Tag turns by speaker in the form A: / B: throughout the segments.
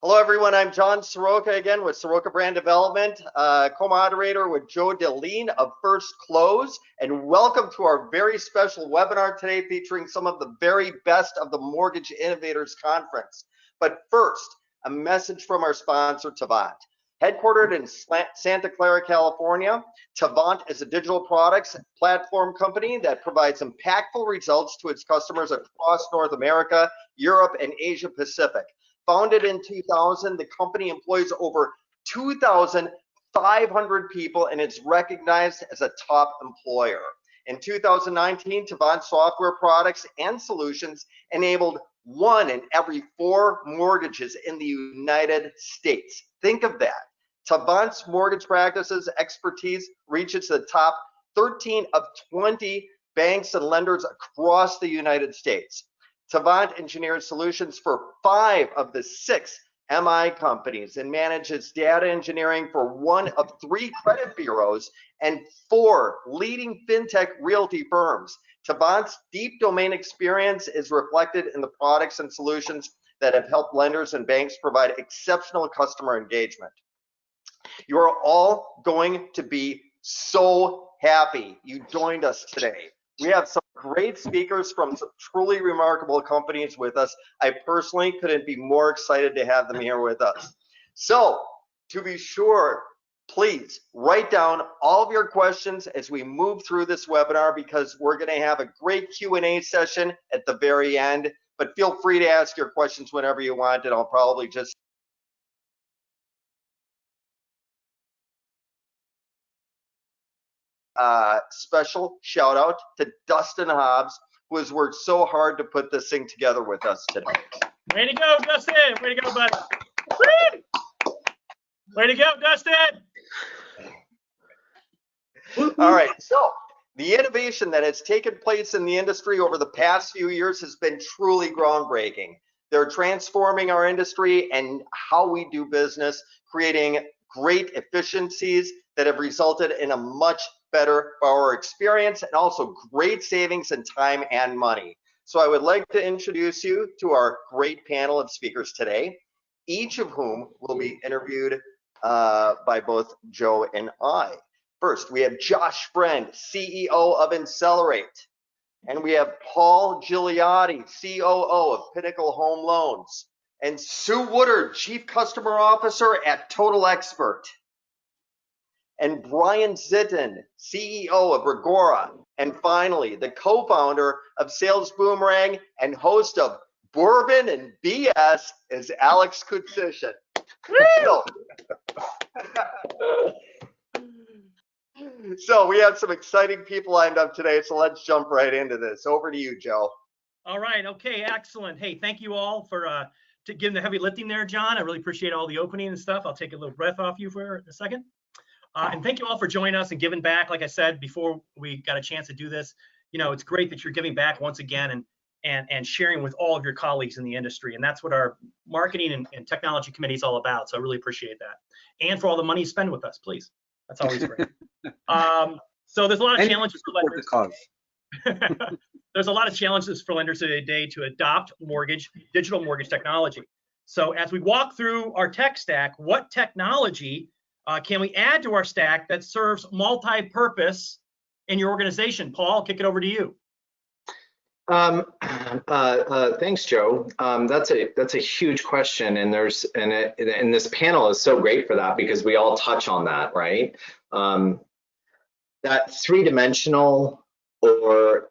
A: Hello, everyone. I'm John Seroka again with Seroka Brand Development, co-moderator with Joe Dahleen of FirstClose, and welcome to our very special webinar today featuring some of the very best of the Mortgage Innovators Conference. But first, a message from our sponsor, Tavant. Headquartered in Santa Clara, California, Tavant is a digital products platform company that provides impactful results to its customers across North America, Europe, and Asia Pacific. Founded in 2000, the company employs over 2,500 people and is recognized as a top employer. In 2019, Tavant software products and solutions enabled 1 in every 4 mortgages in the United States. Think of that. Tavant's mortgage practices expertise reaches the top 13 of 20 banks and lenders across the United States. Tavant engineers solutions for 5 of the 6 MI companies and manages data engineering for 1 of 3 credit bureaus and 4 leading fintech realty firms. Tavant's deep domain experience is reflected in the products and solutions that have helped lenders and banks provide exceptional customer engagement. You are all going to be so happy you joined us today. We have some great speakers from some truly remarkable companies with us. I personally couldn't be more excited to have them here with us. So, to be sure, please write down all of your questions as we move through this webinar, because we're going to have a great Q&A session at the very end. But feel free to ask your questions whenever you want, and I'll probably just special shout out to Dustin Hobbs, who has worked so hard to put this thing together with us today.
B: Way to go, Dustin. Way to go, buddy. Woo! Way to go, Dustin.
A: All right, so the innovation that has taken place in the industry over the past few years has been truly groundbreaking. They're transforming our industry and how we do business, creating great efficiencies that have resulted in a much better borrower experience and also great savings in time and money. So I would like to introduce you to our great panel of speakers today, each of whom will be interviewed by both Joe and I. First, we have Josh Friend, CEO of Insellerate. And we have Paul Gigliotti, COO of Pinnacle Home Loans. And Sue Woodard, Chief Customer Officer at Total Expert. And Brian Zitin, CEO of Reggora. And finally, the co-founder of Sales Boomerang and host of Bourbon and BS is Alex Kutsishin. So we have some exciting people lined up today, so let's jump right into this. Over to you, Joe.
B: All right, okay, excellent. Hey, thank you all for giving the heavy lifting there, John. I really appreciate all the opening and stuff. I'll take a little breath off you for a second. And thank you all for joining us and giving back. Like I said before we got a chance to do this, you know, it's great that you're giving back once again and sharing with all of your colleagues in the industry. And that's what our marketing and technology committee is all about. So I really appreciate that. And for all the money you spend with us, please. That's always great. So there's a lot of challenges for lenders. There's a lot of challenges for lenders today to adopt digital mortgage technology. So as we walk through our tech stack, what technology can we add to our stack that serves multi-purpose in your organization? Paul, I'll kick it over to you.
C: Thanks, Joe. That's a huge question, and and this panel is so great for that because we all touch on that, right? That three-dimensional or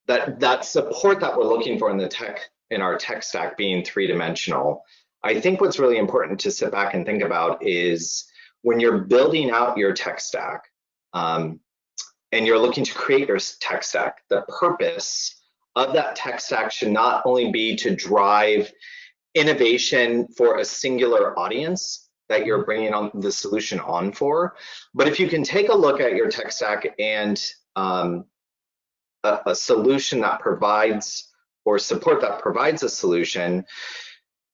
C: that support that we're looking for in our tech stack being three-dimensional. I think what's really important to sit back and think about is when you're building out your tech stack and you're looking to create your tech stack, the purpose of that tech stack should not only be to drive innovation for a singular audience that you're bringing on the solution on for, but if you can take a look at your tech stack and a solution that provides or support that provides a solution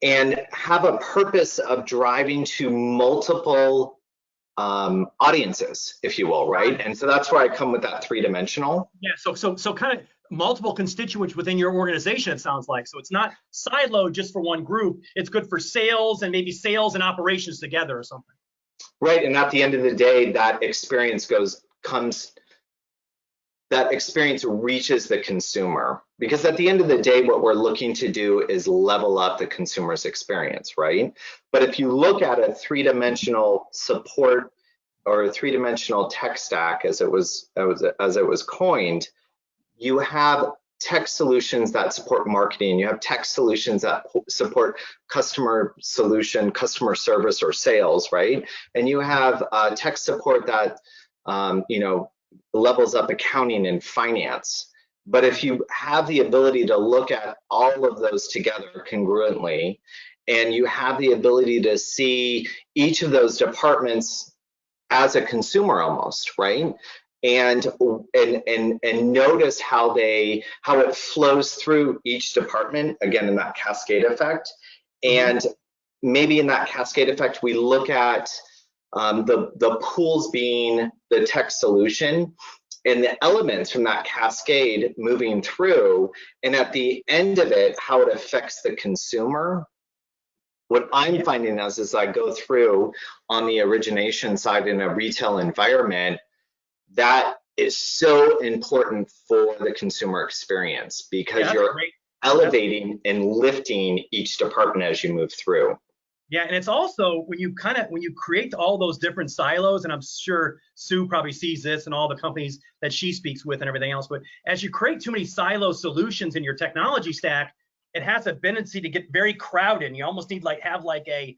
C: and have a purpose of driving to multiple audiences, if you will, right? And so that's where I come with that three-dimensional.
B: Yeah, so kind of multiple constituents within your organization, it sounds like. So it's not siloed just for one group. It's good for sales and maybe sales and operations together or something.
C: Right, and at the end of the day, that experience reaches the consumer, because at the end of the day, what we're looking to do is level up the consumer's experience, right? But if you look at a three-dimensional support or a three-dimensional tech stack, as it was coined, you have tech solutions that support marketing, you have tech solutions that support customer service or sales, right? And you have tech support that levels up accounting and finance. But if you have the ability to look at all of those together congruently, and you have the ability to see each of those departments as a consumer almost, right? And notice how it flows through each department, again, in that cascade effect. And maybe in that cascade effect, we look at the pools being the tech solution and the elements from that cascade moving through, and at the end of it, how it affects the consumer. What I'm finding as I go through on the origination side in a retail environment, that is so important for the consumer experience, because you're elevating and lifting each department as you move through.
B: Yeah, and it's also when you create all those different silos, and I'm sure Sue probably sees this in all the companies that she speaks with and everything else, but as you create too many silo solutions in your technology stack, it has a tendency to get very crowded, and you almost need have a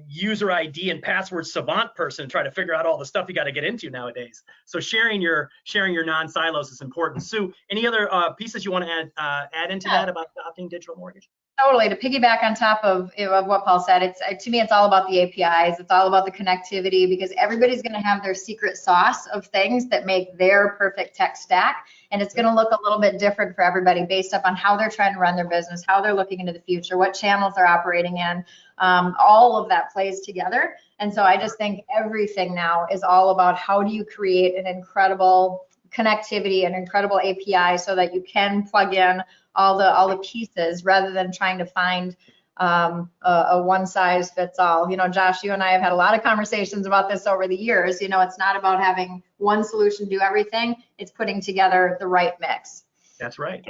B: user ID and password savant person try to figure out all the stuff you got to get into nowadays. So sharing your non-silos is important. Sue, any other pieces you want to add into that about adopting digital mortgage?
D: Totally. To piggyback on top of what Paul said, to me, it's all about the APIs. It's all about the connectivity, because everybody's going to have their secret sauce of things that make their perfect tech stack. And it's going to look a little bit different for everybody based upon how they're trying to run their business, how they're looking into the future, what channels they're operating in. All of that plays together. And so I just think everything now is all about how do you create an incredible connectivity, an incredible API, so that you can plug in all the pieces rather than trying to find a one size fits all. Josh, you and I have had a lot of conversations about this over the years. It's not about having one solution do everything. It's putting together the right mix.
B: That's right.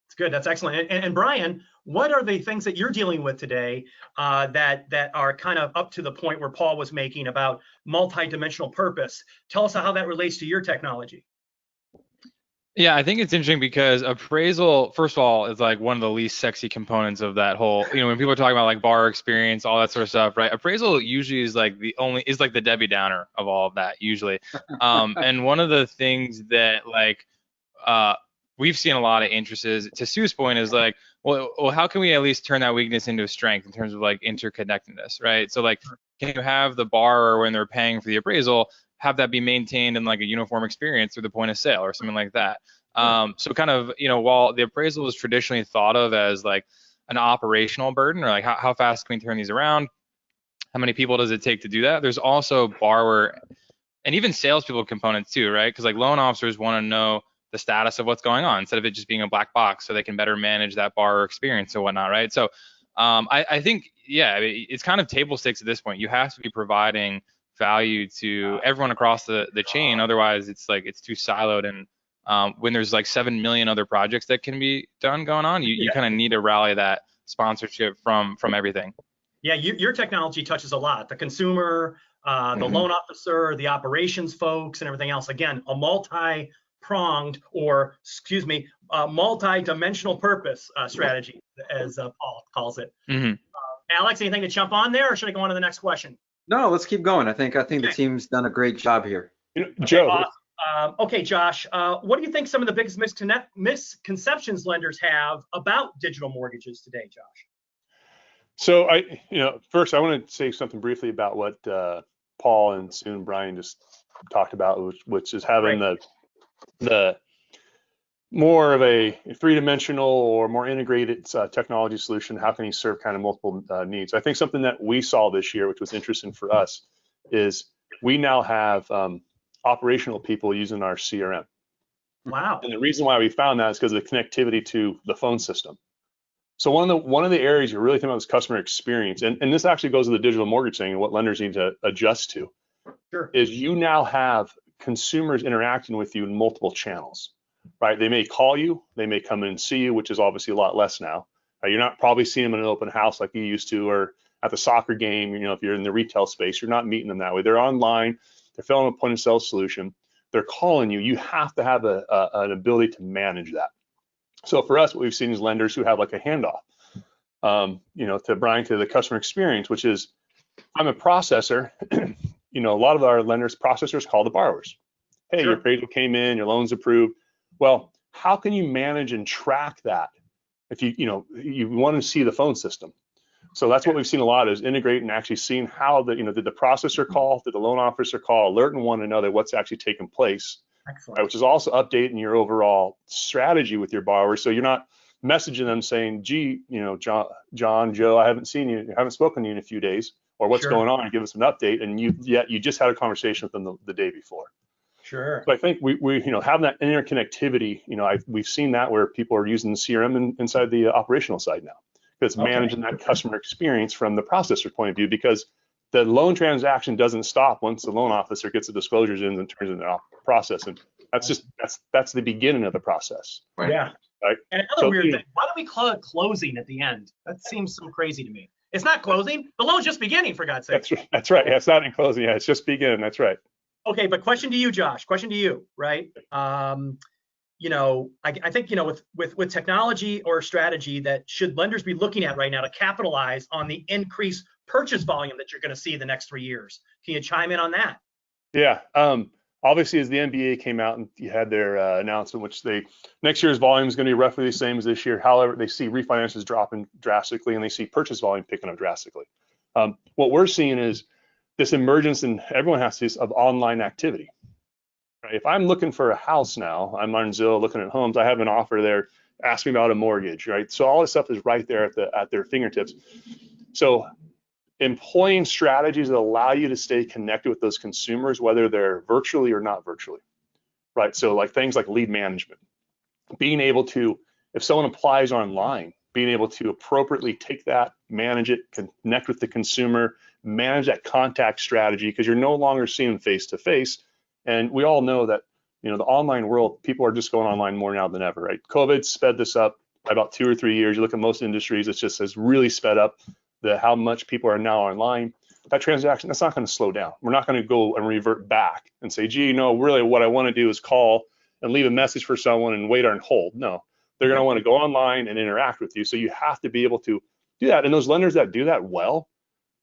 B: It's good. That's excellent. And Brian, what are the things that you're dealing with today that are kind of up to the point where Paul was making about multi-dimensional purpose? Tell us how that relates to your technology.
E: Yeah, I think it's interesting because appraisal, first of all, is like one of the least sexy components of that whole, when people are talking about borrower experience, all that sort of stuff, right? Appraisal usually is the Debbie Downer of all of that usually. And one of the things that we've seen a lot of interest is, to Sue's point, is well, how can we at least turn that weakness into a strength in terms of interconnectedness, right? So can you have the borrower, when they're paying for the appraisal, have that be maintained in a uniform experience through the point of sale or something like that. So kind of, while the appraisal is traditionally thought of as an operational burden, or how fast can we turn these around? How many people does it take to do that? There's also borrower and even salespeople components too, right? Because loan officers want to know the status of what's going on instead of it just being a black box, so they can better manage that borrower experience and whatnot, right? So I think, it's kind of table stakes at this point. You have to be providing value to everyone across the chain, otherwise it's too siloed. And when there's 7 million other projects that can be done going on, you kind of need to rally that sponsorship from everything.
B: Yeah, your technology touches a lot: the consumer, the loan officer, the operations folks, and everything else. Again, a multi-pronged, multi-dimensional purpose strategy, as Paul calls it. Alex, anything to jump on there, or should I go on to the next question?
F: No, let's keep going. I think the team's done a great job here.
B: Joe. Okay, Josh, what do you think some of the biggest misconceptions lenders have about digital mortgages today, Josh?
G: So first I want to say something briefly about what Paul and Sue and Brian just talked about, which is having the more of a three-dimensional or more integrated technology solution. How can you serve kind of multiple needs? I think something that we saw this year, which was interesting for us, is we now have operational people using our CRM.
B: Wow.
G: And the reason why we found that is because of the connectivity to the phone system. So one of the areas you're really thinking about is customer experience, and this actually goes to the digital mortgage thing and what lenders need to adjust to.
B: Sure.
G: Is you now have consumers interacting with you in multiple channels, right? They may call you, they may come in and see you, which is obviously a lot less now. You're not probably seeing them in an open house like you used to, or at the soccer game. You know, if you're in the retail space, you're not meeting them that way. They're online, they're filling a point of sale solution, they're calling you. You have to have an ability to manage that. So for us, what we've seen is lenders who have like a handoff, you know, to Brian, to the customer experience, which is, I'm a processor. You know, a lot of our processors call the borrowers. Hey,
B: Sure.
G: Your appraisal came in, your loan's approved. Well, how can you manage and track that if you want to see the phone system? So that's what we've seen a lot, is integrate and actually seeing how did the processor call, did the loan officer call, alerting one another what's actually taking place.
B: Excellent.
G: Right, which is also updating your overall strategy with your borrowers. So you're not messaging them saying, gee, you know, John, Joe, I haven't seen you, I haven't spoken to you in a few days, or what's
B: Sure.
G: going on, and give us an update. And you just had a conversation with them the day before.
B: Sure.
G: So I think we having that interconnectivity, we've seen that where people are using the CRM inside the operational side now. Because
B: Okay.
G: managing that customer experience from the processor point of view, because the loan transaction doesn't stop once the loan officer gets the disclosures in and turns it into a process. And that's the beginning of the process.
C: Right.
B: Yeah.
G: Right.
B: And another weird thing, why don't we call it closing at the end? That seems so crazy to me. It's not closing. The loan's just beginning, for God's sake.
G: That's right. Yeah, it's not in closing. Yeah, it's just beginning. That's right.
B: Okay, but question to you, Josh. Question to you, right? You know, I think, you know, with technology or strategy, that should lenders be looking at right now to capitalize on the increased purchase volume that you're going to see in the next 3 years? Can you chime in on that?
G: Yeah. Obviously, as the NBA came out and you had their announcement, which next year's volume is going to be roughly the same as this year. However, they see refinances dropping drastically and they see purchase volume picking up drastically. What we're seeing is this emergence, and everyone has to see, of online activity. Right? If I'm looking for a house now, I'm on Zillow looking at homes, I have an offer there, ask me about a mortgage, right? So all this stuff is right there at their fingertips. So employing strategies that allow you to stay connected with those consumers, whether they're virtually or not virtually, right? So like things like lead management, being able to, if someone applies online, being able to appropriately take that, manage it, connect with the consumer, manage that contact strategy, because you're no longer seeing them face to face. And we all know that, you know, the online world, people are just going online more now than ever, right? COVID sped this up by about 2 or 3 years. You look at most industries, it's just has really sped up how much people are now online. That transaction, that's not going to slow down. We're not going to go and revert back and say, gee, no, really what I want to do is call and leave a message for someone and wait on hold. No, they're going to want to go online and interact with you. So you have to be able to do that. And those lenders that do that well,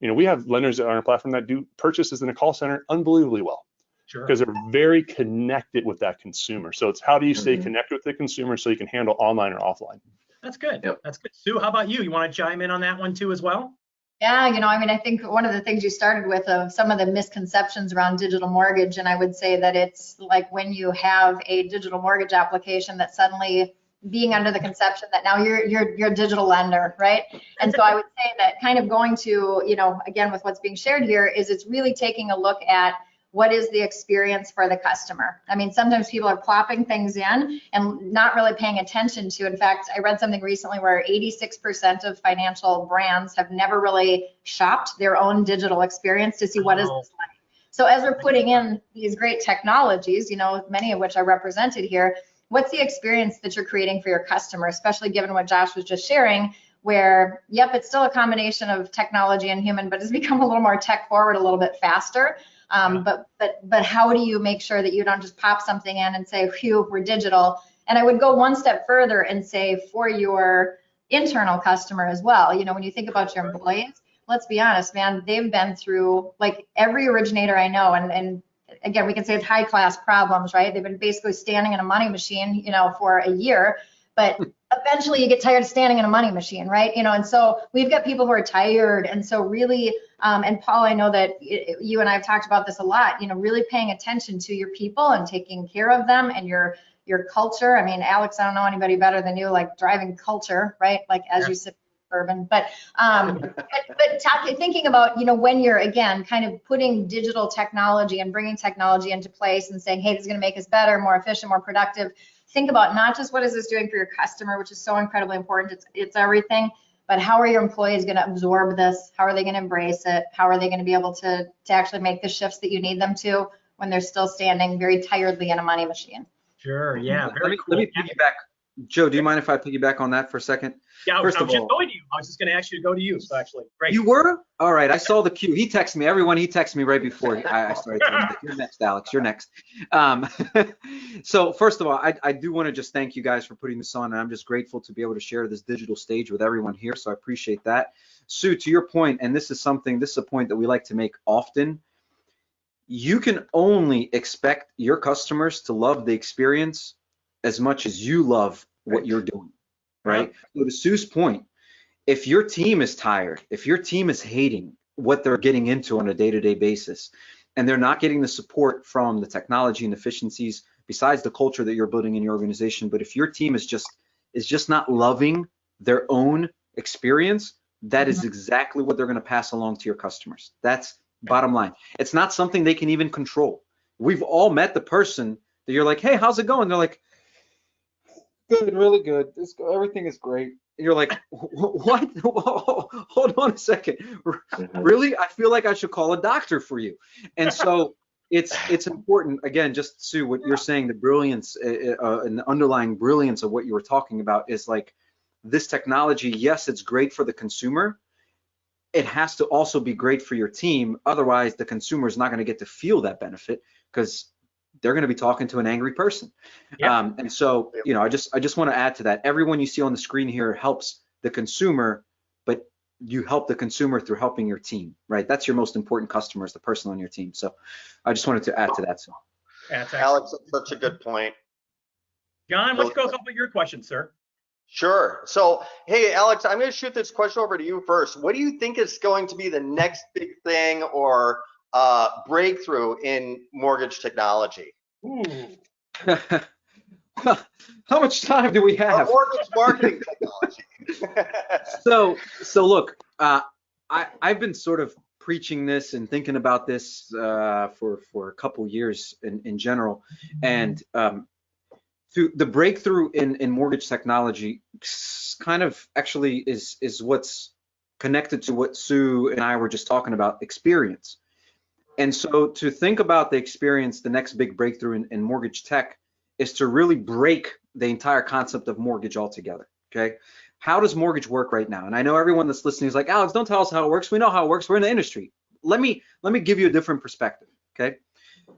G: you know, we have lenders that are on our platform that do purchases in a call center unbelievably well.
B: Sure.
G: Because they're very connected with that consumer. So it's how do you stay connected with the consumer so you can handle online or offline?
B: That's good.
C: Yep.
B: That's good. Sue, how about you? You want to chime in on that one too as well?
D: Yeah, you know, I mean, I think one of the things you started with of some of the misconceptions around digital mortgage, and I would say that it's like when you have a digital mortgage application that suddenly being under the conception that now you're a digital lender, right? And so I would say that kind of going to, you know, again, with what's being shared here is it's really taking a look at what is the experience for the customer. I mean, sometimes people are plopping things in and not really paying attention to. In fact, I read something recently where 86% of financial brands have never really shopped their own digital experience to see what is this like. So as we're putting in these great technologies, you know, many of which are represented here, what's the experience that you're creating for your customer, especially given what Josh was just sharing, where, yep, it's still a combination of technology and human, but it's become a little more tech forward, a little bit faster. But how do you make sure that you don't just pop something in and say, phew, we're digital? And I would go one step further and say for your internal customer as well. You know, when you think about your employees, let's be honest, man, they've been through like every originator I know. And again, we can say it's high class problems, right? They've been basically standing in a money machine, you know, for a year, but eventually you get tired of standing in a money machine, right? You know, and so we've got people who are tired. And so really, and Paul, I know that you and I have talked about this a lot, you know, really paying attention to your people and taking care of them and your culture. I mean, Alex, I don't know anybody better than you, like driving culture, right? Like as you sit bourbon. But thinking about, when you're, again, kind of putting digital technology and bringing technology into place and saying, hey, this is going to make us better, more efficient, more productive. Think about not just what is this doing for your customer, which is so incredibly important. It's everything. But how are your employees going to absorb this? How are they going to embrace it? How are they going to be able to actually make the shifts that you need them to when they're still standing very tiredly in a money machine?
B: Sure. Yeah. Very cool.
F: Let me piggyback. Joe, do you mind if I piggyback on that for a second?
B: Yeah,
F: First
B: I
F: of
B: was just
F: all,
B: going to you. I was just going to ask you to go to you. So actually, great.
F: you were? All right. I saw the cue. He texted me. Everyone, he texted me right before I started. You're next, Alex. You're next. So first of all, I do want to just thank you guys for putting this on. And I'm just grateful to be able to share this digital stage with everyone here. So I appreciate that. Sue, to your point, and this is a point that we like to make often. You can only expect your customers to love the experience as much as you love what you're doing, right? So to Sue's point, if your team is tired, if your team is hating what they're getting into on a day-to-day basis, and they're not getting the support from the technology and efficiencies besides the culture that you're building in your organization, but if your team is just not loving their own experience, that is exactly what they're going to pass along to your customers. That's bottom line. It's not something they can even control. We've all met the person that you're like, hey, how's it going? They're like, good, really good. Everything is great. And you're like, what? Hold on a second. Really? I feel like I should call a doctor for you. And so it's important, again, just Sue, what you're saying, the brilliance and the underlying brilliance of what you were talking about is like this technology, yes, it's great for the consumer. It has to also be great for your team. Otherwise, the consumer is not going to get to feel that benefit because they're going to be talking to an angry person. Yep. And so, I just want to add to that. Everyone you see on the screen here helps the consumer, but you help the consumer through helping your team, right? That's your most important customer, is the person on your team. So I just wanted to add to that. So,
A: Alex, that's such a good point.
B: John, let's go with your question, sir.
A: Sure. So, hey, Alex, I'm going to shoot this question over to you first. What do you think is going to be the next big thing or breakthrough in mortgage technology?
F: How much time do we have?
A: Mortgage marketing technology.
F: So look, I've been sort of preaching this and thinking about this for a couple years in general, and through the breakthrough in mortgage technology kind of actually is what's connected to what Sue and I were just talking about, experience. And so to think about the experience, the next big breakthrough in mortgage tech is to really break the entire concept of mortgage altogether, okay? How does mortgage work right now? And I know everyone that's listening is like, Alex, don't tell us how it works. We know how it works. We're in the industry. Let me give you a different perspective, okay?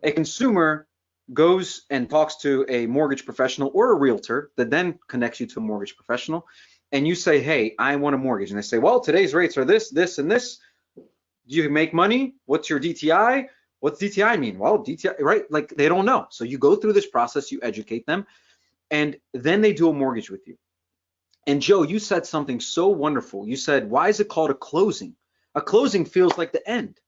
F: A consumer goes and talks to a mortgage professional or a realtor that then connects you to a mortgage professional, and you say, hey, I want a mortgage. And they say, well, today's rates are this, this, and this. Do you make money? What's your DTI? What's DTI mean? Well, DTI, right? Like they don't know. So you go through this process, you educate them, and then they do a mortgage with you. And Joe, you said something so wonderful. You said, why is it called a closing? A closing feels like the end.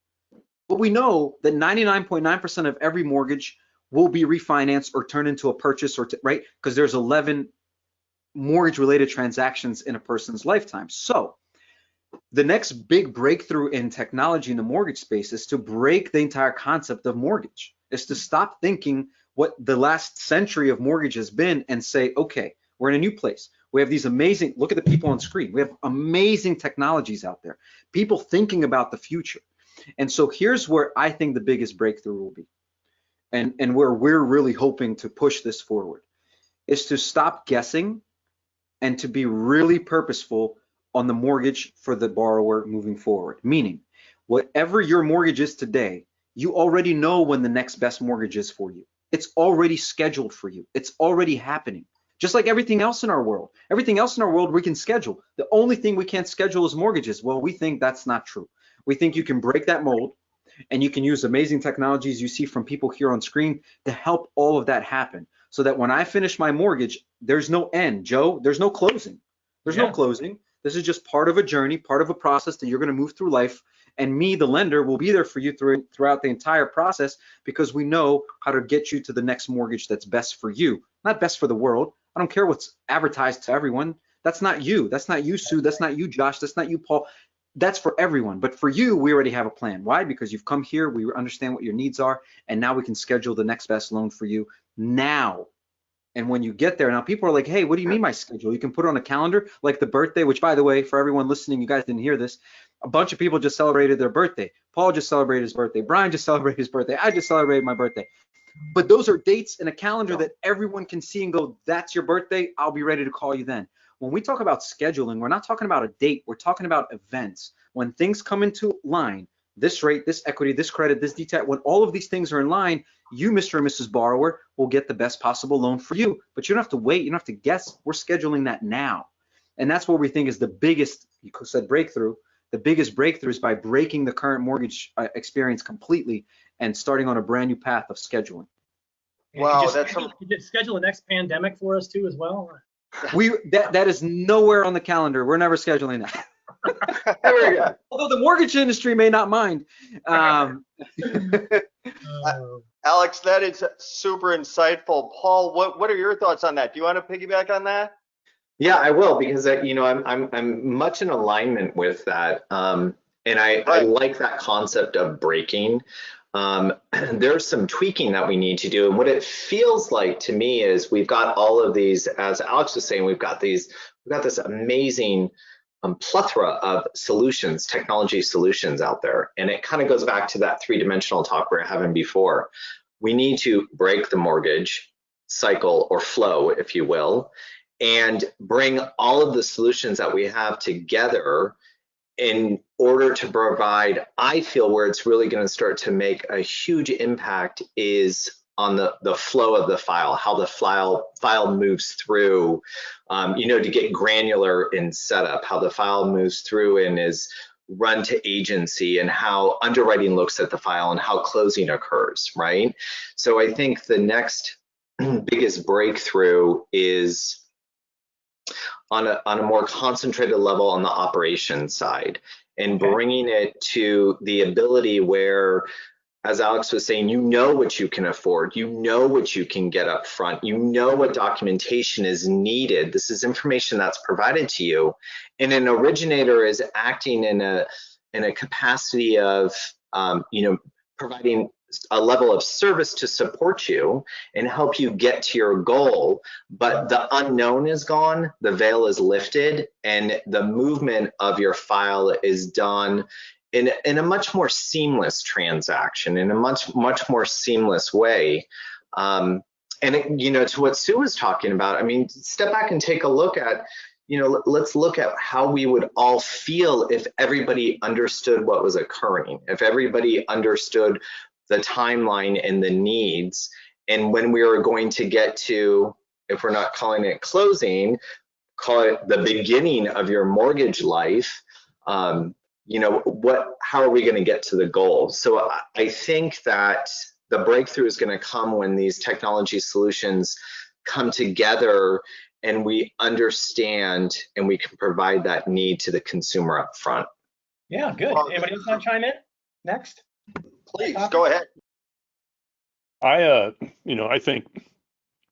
F: But we know that 99.9% of every mortgage will be refinanced or turned into a purchase, right? Because there's 11 mortgage-related transactions in a person's lifetime. So the next big breakthrough in technology in the mortgage space is to break the entire concept of mortgage, is to stop thinking what the last century of mortgage has been and say, okay, we're in a new place. We have these amazing, look at the people on screen. We have amazing technologies out there, people thinking about the future. And so here's where I think the biggest breakthrough will be, and where we're really hoping to push this forward, is to stop guessing and to be really purposeful on the mortgage for the borrower moving forward. Meaning, whatever your mortgage is today, you already know when the next best mortgage is for you. It's already scheduled for you. It's already happening. Just like everything else in our world. Everything else in our world we can schedule. The only thing we can't schedule is mortgages. Well, we think that's not true. We think you can break that mold and you can use amazing technologies you see from people here on screen to help all of that happen. So that when I finish my mortgage, there's no end, Joe. There's no closing. There's no closing. This is just part of a journey, part of a process that you're going to move through life. And me, the lender, will be there for you throughout the entire process because we know how to get you to the next mortgage that's best for you, not best for the world. I don't care what's advertised to everyone. That's not you. That's not you, Sue. That's not you, Josh. That's not you, Paul. That's for everyone. But for you, we already have a plan. Why? Because you've come here, we understand what your needs are, and now we can schedule the next best loan for you now. And when you get there, now people are like, hey, what do you mean my schedule? You can put it on a calendar, like the birthday, which by the way, for everyone listening, you guys didn't hear this. A bunch of people just celebrated their birthday. Paul just celebrated his birthday. Brian just celebrated his birthday. I just celebrated my birthday. But those are dates in a calendar that everyone can see and go, that's your birthday. I'll be ready to call you then. When we talk about scheduling, we're not talking about a date. We're talking about events. When things come into line, this rate, this equity, this credit, this detail, when all of these things are in line, you, Mr. and Mrs. Borrower, will get the best possible loan for you. But you don't have to wait. You don't have to guess. We're scheduling that now. And that's what we think is the biggest, you said breakthrough, the biggest breakthrough is by breaking the current mortgage experience completely and starting on a brand new path of scheduling.
B: Wow, you did schedule the next pandemic for us too as well?
F: That is nowhere on the calendar. We're never scheduling that. Although the mortgage industry may not mind.
A: Alex, that is super insightful. Paul, what are your thoughts on that? Do you want to piggyback on that?
C: Yeah, I will, because I'm much in alignment with that, and I like that concept of breaking. There's some tweaking that we need to do, and what it feels like to me is we've got all of these, as Alex was saying, we've got this amazing plethora of solutions, technology solutions out there, and it kind of goes back to that three-dimensional talk we were having before. We need to break the mortgage cycle or flow, if you will, and bring all of the solutions that we have together in order to provide, I feel where it's really going to start to make a huge impact is on the flow of the file, how the file moves through, to get granular in setup, how the file moves through and is run to agency, and how underwriting looks at the file and how closing occurs, right? So I think the next biggest breakthrough is on a more concentrated level on the operations side, and bringing it to the ability where, as Alex was saying, you know what you can afford, you know what you can get up front, you know what documentation is needed. This is information that's provided to you, and an originator is acting in a capacity of providing a level of service to support you and help you get to your goal, but the unknown is gone, the veil is lifted, and the movement of your file is done in a much more seamless transaction, in a much more seamless way. And to what Sue was talking about, I mean, step back and take a look at, let's look at how we would all feel if everybody understood what was occurring, if everybody understood the timeline and the needs, and when we are going to get to, if we're not calling it closing, call it the beginning of your mortgage life. How are we going to get to the goal? So I think that the breakthrough is going to come when these technology solutions come together and we understand and we can provide that need to the consumer up front.
B: Yeah, good. Anybody else want to chime in next?
A: Please, go ahead.
G: I think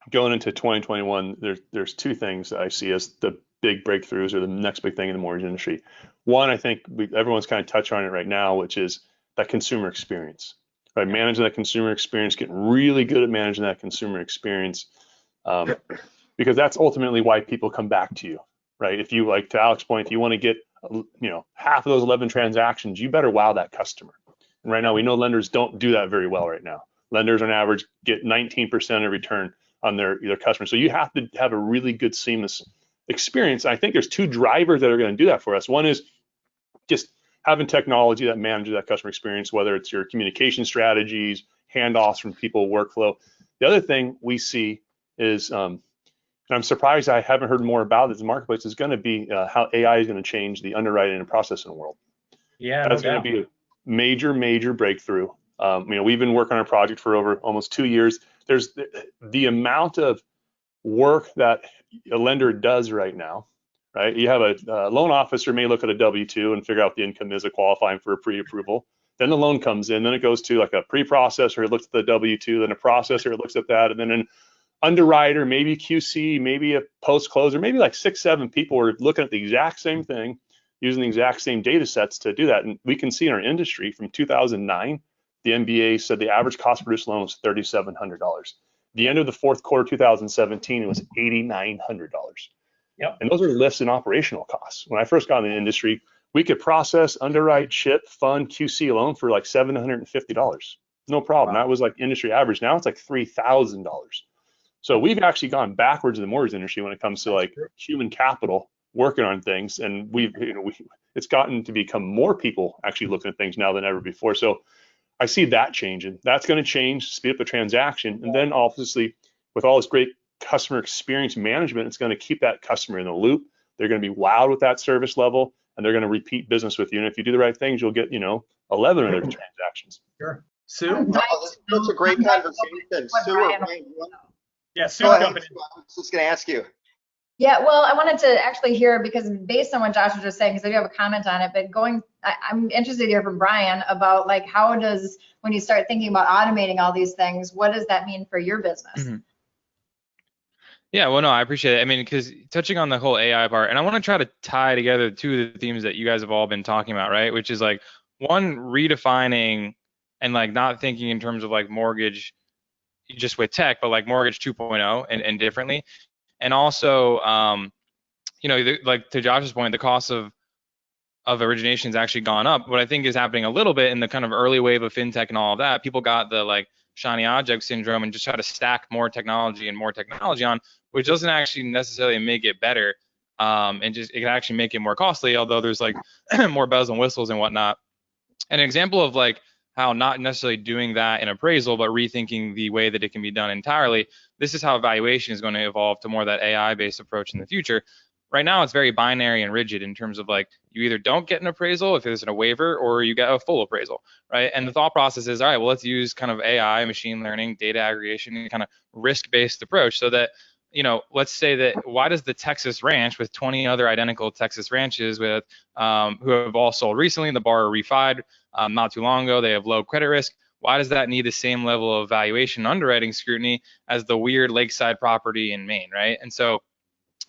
G: going into 2021, there's two things that I see as the big breakthroughs or the next big thing in the mortgage industry. One, I think everyone's kind of touched on it right now, which is that consumer experience, right? Managing that consumer experience, getting really good at managing that consumer experience, because that's ultimately why people come back to you, right? If you, like to Alex's point, if you want to get, half of those 11 transactions, you better wow that customer. And right now, we know lenders don't do that very well right now. Lenders on average get 19% of return on their customers. So you have to have a really good seamless experience. I think there's two drivers that are going to do that for us. One is just having technology that manages that customer experience, whether it's your communication strategies, handoffs from people, workflow. The other thing we see is, and I'm surprised I haven't heard more about this in the marketplace, is going to be how AI is going to change the underwriting and processing world.
B: Yeah,
G: that's going to be a major breakthrough. We've been working on a project for over almost 2 years. There's the amount of work that a lender does right now, right? You have a loan officer may look at a W-2 and figure out the income is qualifying for a pre-approval. Then the loan comes in, then it goes to like a pre-processor who looks at the W-2, then a processor looks at that, and then underwriter, maybe QC, maybe a post closer, maybe like 6, 7 people were looking at the exact same thing, using the exact same data sets to do that. And we can see in our industry from 2009, the MBA said the average cost to produce loan was $3,700. The end of the fourth quarter 2017, it was $8,900.
B: Yep.
G: And those are lifts in operational costs. When I first got in the industry, we could process, underwrite, ship, fund, QC loan for like $750. No problem.
F: Wow.
G: That was like industry average. Now it's like $3,000. So we've actually gone backwards in the mortgage industry when it comes to like human capital working on things. And it's gotten to become more people actually looking at things now than ever before. So I see that changing. That's going to change, speed up the transaction. And then obviously with all this great customer experience management, it's going to keep that customer in the loop. They're going to be wowed with that service level, and they're going to repeat business with you. And if you do the right things, you'll get, 11 other transactions.
B: Sure. Sue?
A: That's a great conversation. Sue, or Brian,
B: Yeah, Sue,
A: go ahead.
B: jumping in.
A: I was just going to ask you.
D: Yeah, well, I wanted to actually hear, because based on what Josh was just saying, because I do have a comment on it, but I'm interested to hear from Brian about like, how does, when you start thinking about automating all these things, what does that mean for your business?
E: Mm-hmm. Yeah, well, no, I appreciate it. I mean, because touching on the whole AI part, and I want to try to tie together two of the themes that you guys have all been talking about, right? Which is like, one, redefining and like not thinking in terms of like mortgage just with tech, but like mortgage 2.0 and differently. And also, like to Josh's point, the cost of origination has actually gone up. What I think is happening a little bit in the kind of early wave of fintech and all of that, people got the like shiny object syndrome and just try to stack more technology on, which doesn't actually necessarily make it better. And just it can actually make it more costly, although there's like more bells and whistles and whatnot. An example of like how not necessarily doing that in appraisal, but rethinking the way that it can be done entirely. This is how evaluation is going to evolve to more that AI-based approach in the future. Right now, it's very binary and rigid in terms of like, you either don't get an appraisal if there's a waiver, or you get a full appraisal, right? And the thought process is, all right, well, let's use kind of AI, machine learning, data aggregation, and kind of risk-based approach so that, let's say that why does the Texas ranch with 20 other identical Texas ranches with who have all sold recently, the borrower refied not too long ago, they have low credit risk, why does that need the same level of valuation underwriting scrutiny as the weird lakeside property in Maine, right? And so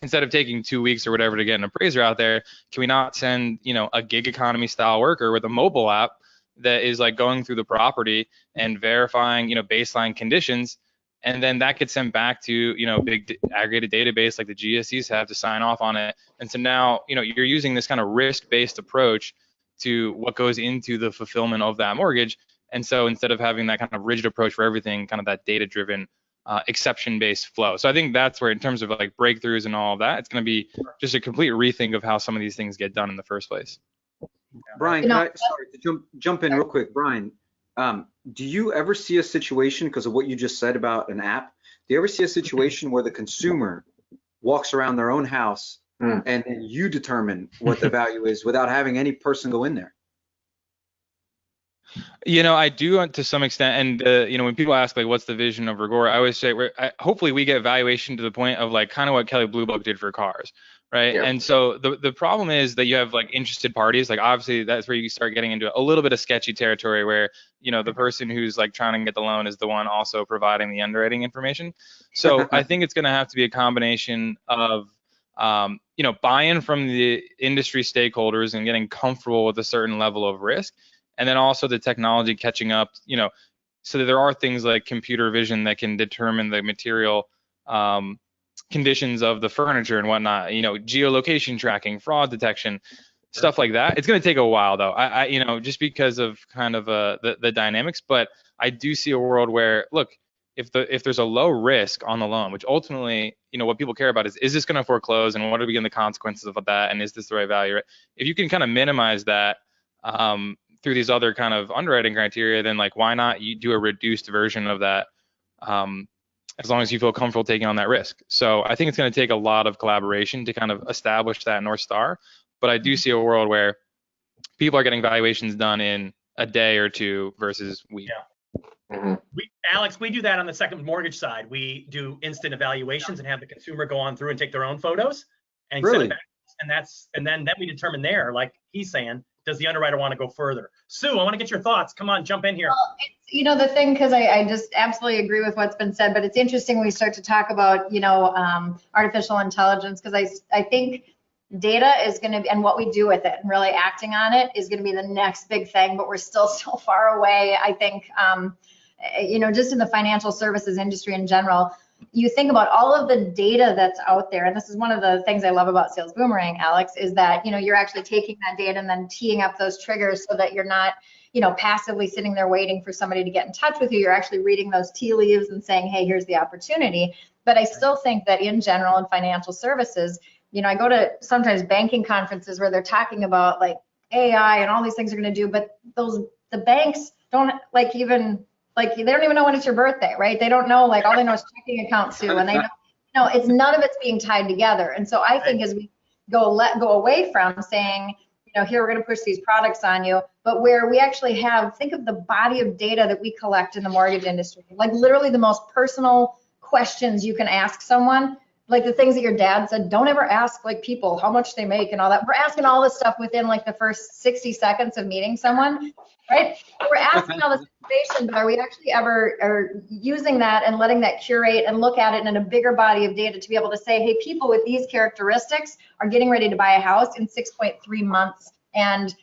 E: instead of taking 2 weeks or whatever to get an appraiser out there, can we not send, a gig economy style worker with a mobile app that is like going through the property and verifying, baseline conditions, and then that gets sent back to, big aggregated database like the GSEs have to sign off on it. And so now, you're using this kind of risk-based approach to what goes into the fulfillment of that mortgage. And so instead of having that kind of rigid approach for everything, kind of that data-driven exception-based flow. So I think that's where, in terms of like breakthroughs and all of that, it's going to be just a complete rethink of how some of these things get done in the first place.
F: Brian, sorry to jump in real quick. Brian, do you ever see a situation, because of what you just said about an app, do you ever see a situation where the consumer walks around their own house and then you determine what the value is without having any person go in there?
E: I do to some extent, and when people ask like, what's the vision of Reggora, I always say, hopefully we get valuation to the point of like kind of what Kelley Blue Book did for cars, right? Yeah. And so the problem is that you have like interested parties, like obviously that's where you start getting into a little bit of sketchy territory where, the person who's like trying to get the loan is the one also providing the underwriting information. So I think it's going to have to be a combination of, buy-in from the industry stakeholders and getting comfortable with a certain level of risk. And then also the technology catching up, so that there are things like computer vision that can determine the material conditions of the furniture and whatnot, geolocation tracking, fraud detection, stuff like that. It's going to take a while though, I just because of kind of the dynamics, but I do see a world where, look, if there's a low risk on the loan, which ultimately, what people care about is this going to foreclose and what are the consequences of that, and is this the right value, right? If you can kind of minimize that, through these other kind of underwriting criteria, then like, why not you do a reduced version of that, as long as you feel comfortable taking on that risk. So I think it's going to take a lot of collaboration to kind of establish that North Star, but I do see a world where people are getting valuations done in a day or two versus weeks.
B: Yeah. Alex, we do that on the second mortgage side. We do instant evaluations and have the consumer go on through and take their own photos and send it back. And then we determine there, like he's saying, does the underwriter want to go further? Sue, I want to get your thoughts. Come on, jump in here.
D: Well, it's, the thing, because I just absolutely agree with what's been said, but it's interesting when we start to talk about, artificial intelligence, because I think data is going to be, and what we do with it and really acting on it is going to be the next big thing, but we're still so far away. I think, just in the financial services industry in general, you think about all of the data that's out there, and this is one of the things I love about Sales Boomerang, Alex, is that, you're actually taking that data and then teeing up those triggers so that you're not, passively sitting there waiting for somebody to get in touch with you. You're actually reading those tea leaves and saying, hey, here's the opportunity. But I still think that in general in financial services, I go to sometimes banking conferences where they're talking about like AI and all these things are going to do, but the banks don't they don't even know when it's your birthday, right? They don't know, all they know is checking accounts too, and they know, it's none of it's being tied together. And so I think as we go away from saying, here we're going to push these products on you, but where we actually think of the body of data that we collect in the mortgage industry, like literally the most personal questions you can ask someone, like the things that your dad said, don't ever ask people how much they make and all that. We're asking all this stuff within the first 60 seconds of meeting someone, right? We're asking all this information, but are we actually ever using that and letting that curate and look at it in a bigger body of data to be able to say, hey, people with these characteristics are getting ready to buy a house in 6.3 months. And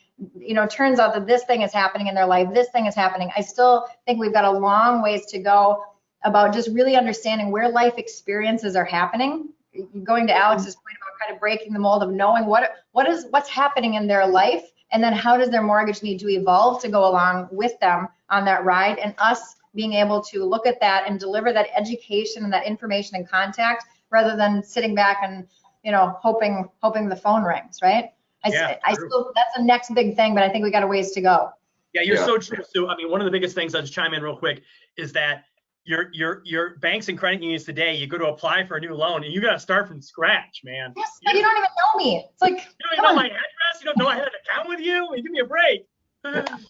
D: turns out that this thing is happening in their life, this thing is happening. I still think we've got a long ways to go about just really understanding where life experiences are happening. Going to Alex's point about kind of breaking the mold of knowing what's happening in their life, and then how does their mortgage need to evolve to go along with them on that ride, and us being able to look at that and deliver that education and that information and contact rather than sitting back and hoping the phone rings, right? I still, that's the next big thing, but I think we got a ways to go.
B: Yeah, you're so true, Sue. I mean, one of the biggest things, I'll just chime in real quick, is that your banks and credit unions today, you go to apply for a new loan and you got to start from scratch, man.
D: Yes, but you don't even know me. It's like,
B: you don't even know my address. You don't know I had an account with you. Give me a break.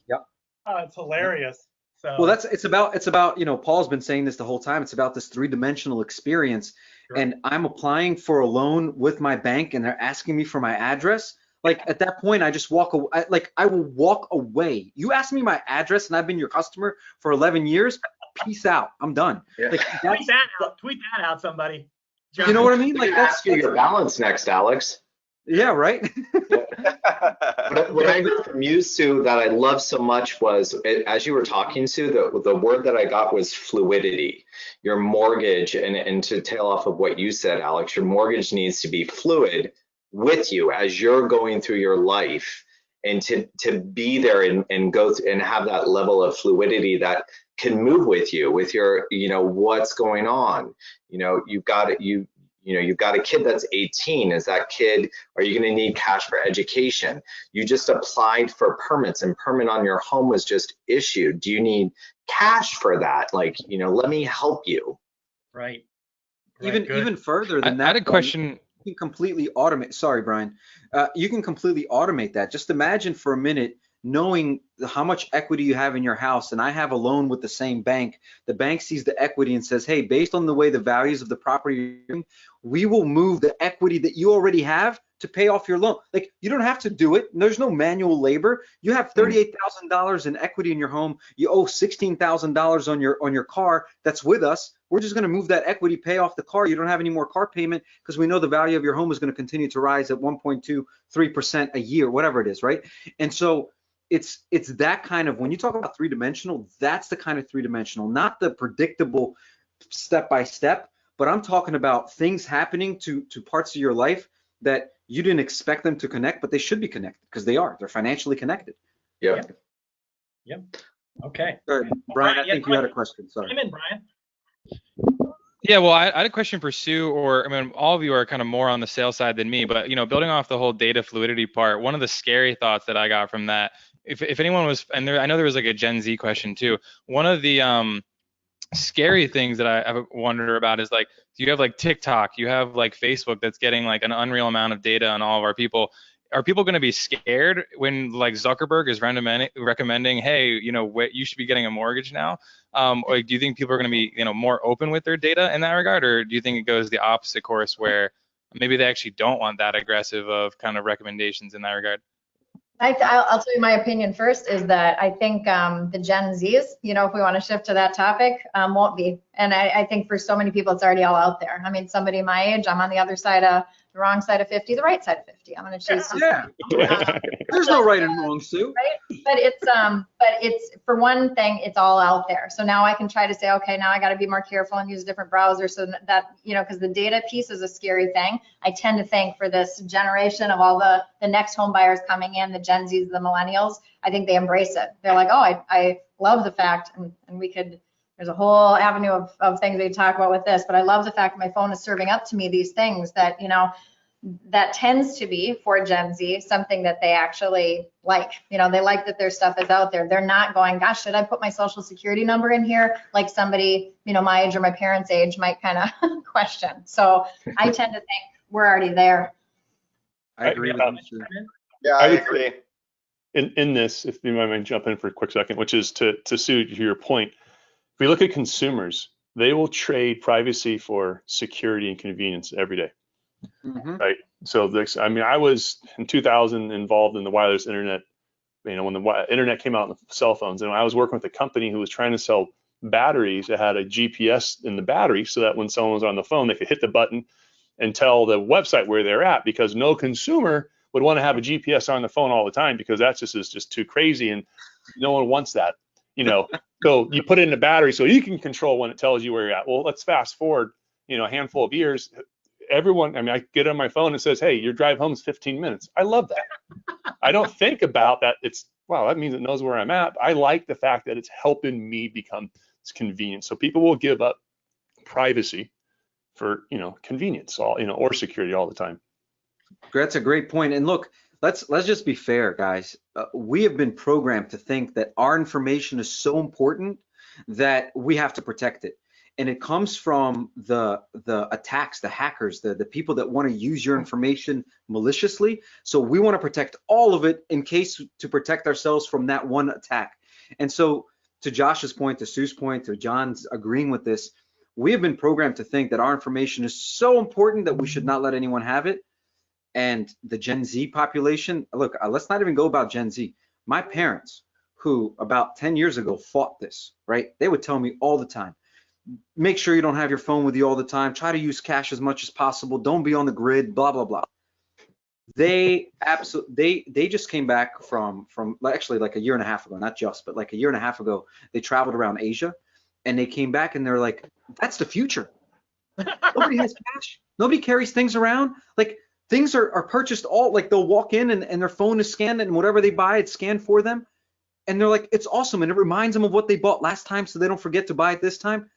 F: Yep.
B: Oh, it's hilarious. So.
F: Well, it's about, Paul's been saying this the whole time. It's about this three-dimensional experience.
B: Sure.
F: And I'm applying for a loan with my bank and they're asking me for my address. At that point, I just walk away. I will walk away. You ask me my address and I've been your customer for 11 years. Peace out. I'm done.
C: Yeah.
B: Tweet that out, somebody. John.
F: You know what I mean?
C: Ask you your balance next, Alex.
F: Yeah, right.
C: What I heard from you, Sue, that I love so much was, as you were talking, Sue, the word that I got was fluidity. Your mortgage, and to tail off of what you said, Alex, your mortgage needs to be fluid with you as you're going through your life, and to be there and go and have that level of fluidity that can move with you, with your, what's going on. You've got a kid that's 18. Is that kid, are you going to need cash for education? You just applied for permits and permit on your home was just issued. Do you need cash for that? Let me help you.
B: Right.
F: Even further than that.
E: I had a question.
F: You can completely automate. Sorry, Brian. You can completely automate that. Just imagine for a minute knowing how much equity you have in your house, and I have a loan with the same bank. The bank sees the equity and says, hey, based on the way the values of the property, we will move the equity that you already have to pay off your loan. You don't have to do it. There's no manual labor. You have $38,000 in equity in your home. You owe $16,000 on your car that's with us. We're just going to move that equity, pay off the car. You don't have any more car payment because we know the value of your home is going to continue to rise at 1.23% a year, whatever it is, right? And so it's that kind of, when you talk about three-dimensional, that's the kind of three-dimensional, not the predictable step-by-step, but I'm talking about things happening to parts of your life that you didn't expect them to connect, but they should be connected because they are. They're financially connected.
C: Yep.
B: Okay.
F: All right, Brian, I think you had a question. Sorry.
B: I'm in, Brian.
E: Yeah, well, I had a question for Sue, all of you are kind of more on the sales side than me, but building off the whole data fluidity part, one of the scary thoughts that I got from that, if anyone was, and I know there was a Gen Z question too. One of the scary things that I wonder about is you have TikTok, you have Facebook that's getting an unreal amount of data on all of our people. Are people going to be scared when Zuckerberg is recommending, hey, you should be getting a mortgage now? Or do you think people are going to be, more open with their data in that regard? Or do you think it goes the opposite course where maybe they actually don't want that aggressive of kind of recommendations in that regard?
D: I'll tell you my opinion first is that I think the Gen Zs, if we want to shift to that topic, won't be. And I think for so many people, it's already all out there. I mean, somebody my age, I'm on the other side of the wrong side of 50, the right side of 50. I'm going to choose.
F: There's no right and wrong, Sue.
D: Right? But it's for one thing, it's all out there. So now I can try to say, okay, now I got to be more careful and use different browsers so that, because the data piece is a scary thing. I tend to think for this generation of all the next home buyers coming in, the Gen Zs, the millennials, I think they embrace it. They're like, oh, I love the fact, and we could, there's a whole avenue of things they talk about with this, but I love the fact my phone is serving up to me these things that, that tends to be for Gen Z something that they actually like. They like that their stuff is out there. They're not going, gosh, should I put my social security number in here? Like somebody, my age or my parents' age might kind of question. So I tend to think we're already there.
F: I agree with you.
A: Yeah, I agree.
G: In this, if you might jump in for a quick second, which is to Sue, to your point, if we look at consumers, they will trade privacy for security and convenience every day.
F: Mm-hmm.
G: Right. So I was in 2000 involved in the wireless internet, when the internet came out on the cell phones, and I was working with a company who was trying to sell batteries that had a GPS in the battery so that when someone was on the phone, they could hit the button and tell the website where they're at, because no consumer would want to have a GPS on the phone all the time, because that's just too crazy, and no one wants that, So you put it in the battery so you can control when it tells you where you're at. Well, let's fast forward, a handful of years. Everyone, I get on my phone and says, hey, your drive home is 15 minutes. I love that. I don't think about that. Wow, that means it knows where I'm at. I like the fact that it's helping me become convenient. So people will give up privacy for, convenience, or security all the time.
F: That's a great point. And look, let's just be fair, guys. We have been programmed to think that our information is so important that we have to protect it. And it comes from the attacks, the hackers, the people that want to use your information maliciously. So we want to protect all of it in case to protect ourselves from that one attack. And so to Josh's point, to Sue's point, to John's agreeing with this, we have been programmed to think that our information is so important that we should not let anyone have it. And the Gen Z population, look, let's not even go about Gen Z. My parents, who about 10 years ago fought this, right? They would tell me all the time, make sure you don't have your phone with you all the time. Try to use cash as much as possible. Don't be on the grid, blah, blah, blah. They just came back from actually like a year and a half ago, not just, but like a year and a half ago, they traveled around Asia, and they came back and they're like, that's the future. Nobody has cash. Nobody carries things around. Like things are purchased all, like they'll walk in and their phone is scanned and whatever they buy, it's scanned for them. And they're like, it's awesome. And it reminds them of what they bought last time so they don't forget to buy it this time.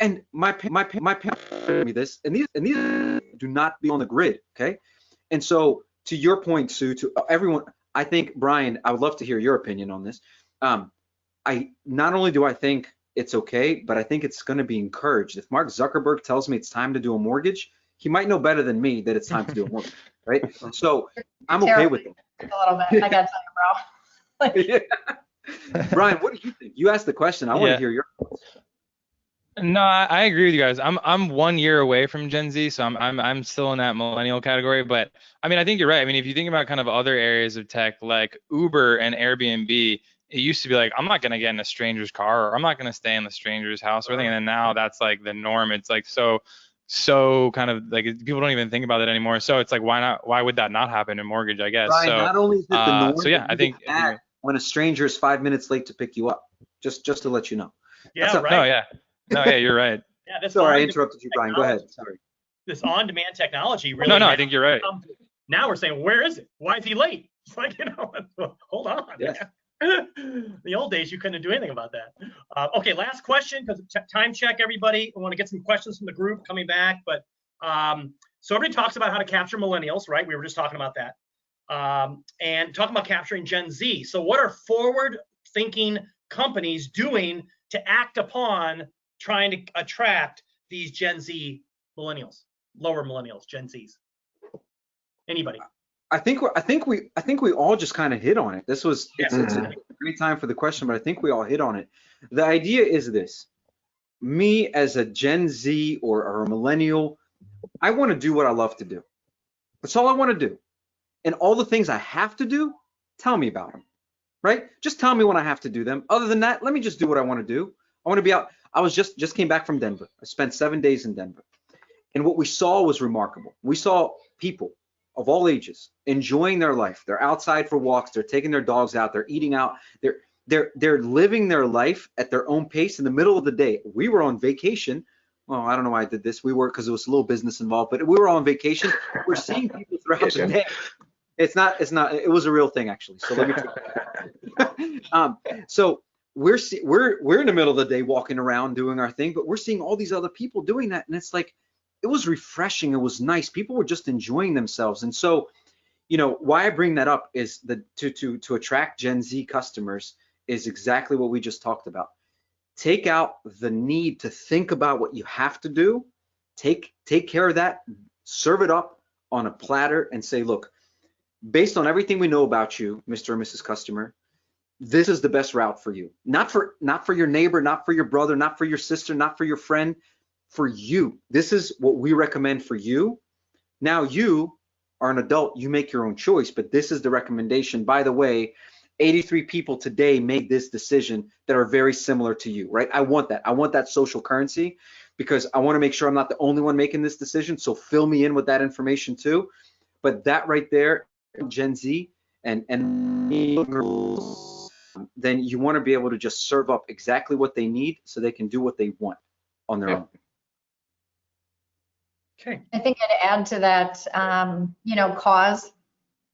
F: And my parents told me this, and these do not be on the grid, okay? And so to your point, Sue, to everyone, I think, Brian, I would love to hear your opinion on this. I not only do I think it's okay, but I think it's going to be encouraged. If Mark Zuckerberg tells me it's time to do a mortgage, he might know better than me that it's time to do a mortgage, right? So I'm okay with it.
D: A little bit, I gotta tell you, bro.
F: Yeah. Brian, what do you think? You asked the question. I want to hear your thoughts.
E: No, I agree with you guys. I'm 1 year away from Gen Z, so I'm still in that millennial category. But I mean, I think you're right. I mean, if you think about kind of other areas of tech like Uber and Airbnb, it used to be like, I'm not gonna get in a stranger's car, or I'm not gonna stay in the stranger's house or anything. And then now that's like the norm. It's like so kind of like people don't even think about it anymore. So it's like, why would that not happen in mortgage, I guess?
F: Brian,
E: so
F: not only is it the norm,
E: so yeah, I think
F: when a stranger is 5 minutes late to pick you up, just to let you know.
B: Yeah, right.
E: No, yeah, you're right.
B: Yeah,
F: sorry, I interrupted you, Brian. Go ahead. Sorry.
B: This on-demand technology really.
E: No, I think you're right.
B: Now we're saying, where is it? Why is he late? It's like, hold on.
F: Yes.
B: The old days, you couldn't do anything about that. Okay, last question, because time check, everybody. I want to get some questions from the group coming back. But so everybody talks about how to capture millennials, right? We were just talking about that. And talking about capturing Gen Z. So what are forward-thinking companies doing to act upon trying to attract these Gen Z millennials, lower millennials, Gen Zs? Anybody?
F: I think we all just kind of hit on it. It's a great time for the question, but I think we all hit on it. The idea is this: me as a Gen Z or a millennial, I want to do what I love to do. That's all I want to do. And all the things I have to do tell me about them, right? Just tell me when I have to do them. Other than that, let me just do what I want to do. I want to be out. I was just came back from Denver. I spent 7 days in Denver. And what we saw was remarkable. We saw people of all ages enjoying their life. They're outside for walks. They're taking their dogs out. They're eating out. They're living their life at their own pace in the middle of the day. We were on vacation. Well, I don't know why I did this. We were, because there was a little business involved, but we were on vacation. We're seeing people throughout the day. It's not, it was a real thing actually. So let me take that. So we're in the middle of the day walking around doing our thing, but we're seeing all these other people doing that. And it's like, it was refreshing. It was nice. People were just enjoying themselves. And so, you know, why I bring that up is to attract Gen Z customers is exactly what we just talked about. Take out the need to think about what you have to do. Take care of that. Serve it up on a platter and say, look, based on everything we know about you, Mr. or Mrs. Customer, this is the best route for you. Not for your neighbor, not for your brother, not for your sister, not for your friend, for you. This is what we recommend for you. Now you are an adult, you make your own choice, but this is the recommendation. By the way, 83 people today made this decision that are very similar to you, right? I want that. I want that social currency because I want to make sure I'm not the only one making this decision. So fill me in with that information too. But that right there, Gen Z and then you want to be able to just serve up exactly what they need so they can do what they want on their own.
B: Okay.
D: I think I'd add to that, you know, cause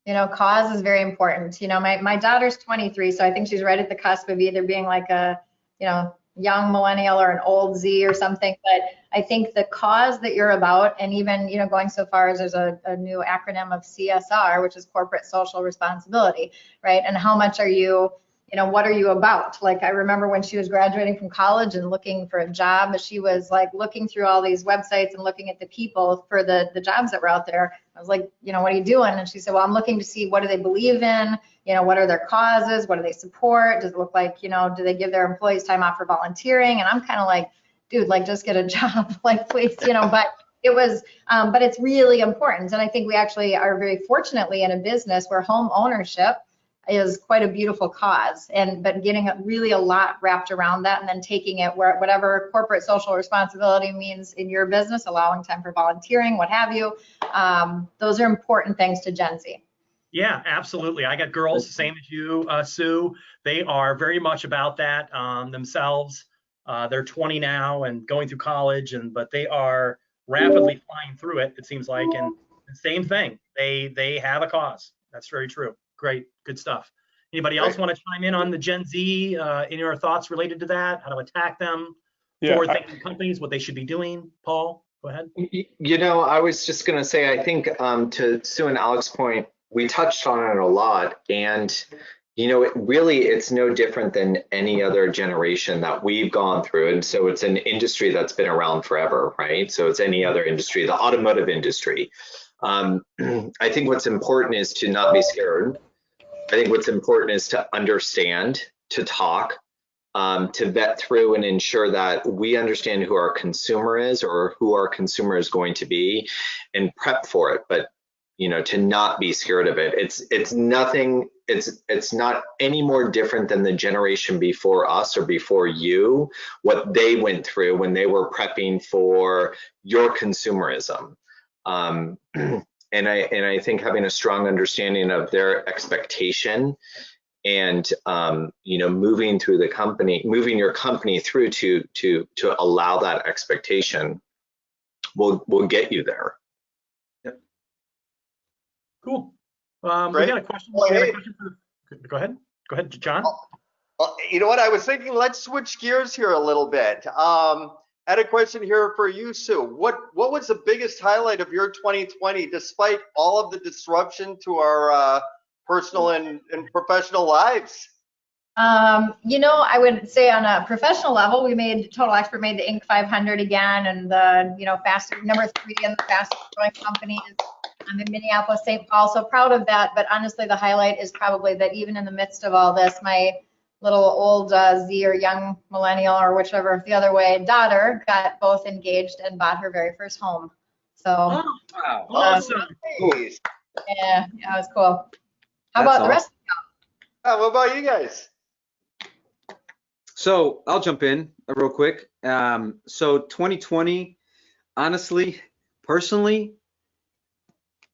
D: is very important. You know, my daughter's 23, so I think she's right at the cusp of either being like a, you know, young millennial or an old Z or something. But I think the cause that you're about, and even, you know, going so far as there's a new acronym of CSR, which is corporate social responsibility, right? And how much are you, you know, what are you about? Like, I remember when she was graduating from college and looking for a job, she was like looking through all these websites and looking at the people for the jobs that were out there. I was like, you know, what are you doing? And she said, well, I'm looking to see what do they believe in, you know, what are their causes, what do they support? Does it look like, you know, do they give their employees time off for volunteering? And I'm kind of like, dude, like, just get a job, like, please, you know, but it was, but it's really important. And I think we actually are very fortunately in a business where home ownership is quite a beautiful cause, but getting really a lot wrapped around that and then taking it where whatever corporate social responsibility means in your business, allowing time for volunteering, what have you. Those are important things to Gen Z.
B: Yeah, absolutely. I got girls the same as you, Sue. They are very much about that themselves. They're 20 now and going through college, but they are rapidly flying through it, it seems like. And the same thing, they have a cause. That's very true. Great, good stuff. Anybody else want to chime in on the Gen Z, in your thoughts related to that, how to attack them, forward-thinking companies, what they should be doing? Paul, go ahead.
C: You know, I was just going to say, I think to Sue and Alex's point, we touched on it a lot, and you know, it's no different than any other generation that we've gone through. And so it's an industry that's been around forever, right? So it's any other industry, the automotive industry. I think what's important is to not be scared. I think what's important is to understand, to talk, to vet through and ensure that we understand who our consumer is or who our consumer is going to be and prep for it. But, you know, to not be scared of it. It's nothing, it's not any more different than the generation before us or before you, what they went through when they were prepping for your consumerism. And I think having a strong understanding of their expectation and you know, moving your company through to allow that expectation will get you there.
B: Yep. Cool. We got a question. Go ahead, John.
A: You know what? I was thinking, let's switch gears here a little bit. I had a question here for you, Sue. What was the biggest highlight of your 2020, despite all of the disruption to our personal and professional lives?
D: You know, I would say on a professional level, Total Expert made the Inc. 500 again, and the, you know, number 3 in the fastest growing companies in Minneapolis, St. Paul. So proud of that. But honestly, the highlight is probably that even in the midst of all this, my little old Z or young millennial or whichever the other way daughter got both engaged and bought her very first home. So
B: wow. Awesome.
D: Yeah, it was cool. How about the rest of y'all?
A: What about you guys?
F: So I'll jump in real quick. So 2020, honestly, personally,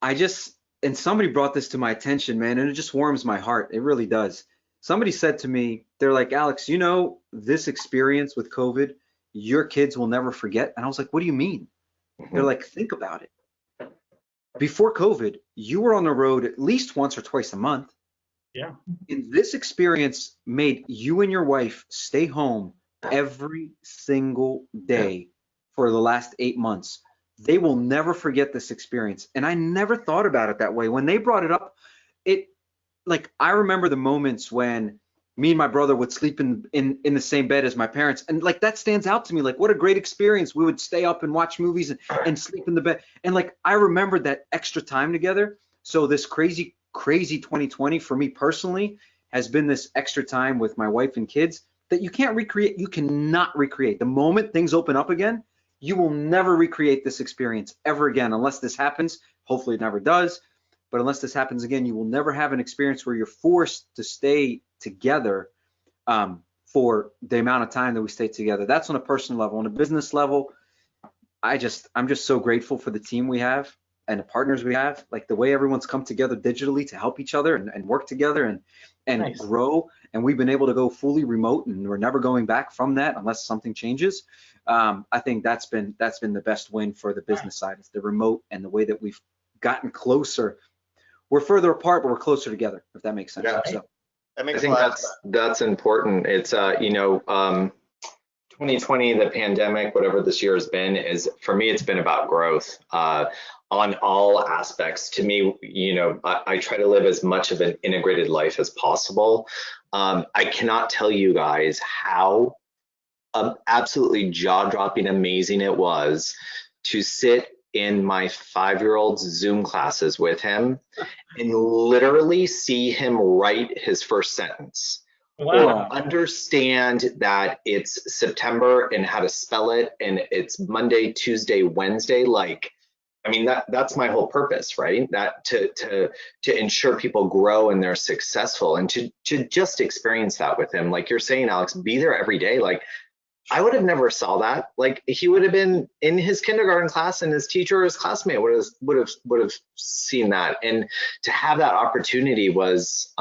F: and somebody brought this to my attention, man, and it just warms my heart. It really does. Somebody said to me, they're like, Alex, you know, this experience with COVID, your kids will never forget. And I was like, what do you mean? They're like, think about it. Before COVID, you were on the road at least once or twice a month.
B: Yeah.
F: And this experience made you and your wife stay home every single day for the last 8 months. They will never forget this experience. And I never thought about it that way. When they brought it up, I remember the moments when me and my brother would sleep in the same bed as my parents. And like, that stands out to me. Like, what a great experience. We would stay up and watch movies and sleep in the bed. And like, I remembered that extra time together. So this crazy 2020 for me personally has been this extra time with my wife and kids that you can't recreate. You cannot recreate. The moment things open up again, you will never recreate this experience ever again, unless this happens. Hopefully it never does. But unless this happens again, you will never have an experience where you're forced to stay together for the amount of time that we stay together. That's on a personal level. On a business level, I'm just so grateful for the team we have and the partners we have. Like the way everyone's come together digitally to help each other and work together and nice. Grow. And we've been able to go fully remote, and we're never going back from that unless something changes. I think that's been the best win for the business side, is the remote and the way that we've gotten closer. We're further apart, but we're closer together, if that makes sense.
C: Yeah.
F: So,
A: That makes
C: I think that's important. It's 2020, the pandemic, whatever this year has been, is for me, it's been about growth on all aspects. To me, I try to live as much of an integrated life as possible. I cannot tell you guys how absolutely jaw-dropping amazing it was to sit in my 5-year-old's Zoom classes with him and literally see him write his first sentence.
B: Wow.
C: Or understand that it's September and how to spell it, and it's Monday, Tuesday, Wednesday. Like, I mean, that's my whole purpose, right? That to ensure people grow and they're successful, and to just experience that with him. Like you're saying, Alex, be there every day. Like, I would have never saw that. Like, he would have been in his kindergarten class, and his teacher or his classmate would have seen that. And to have that opportunity was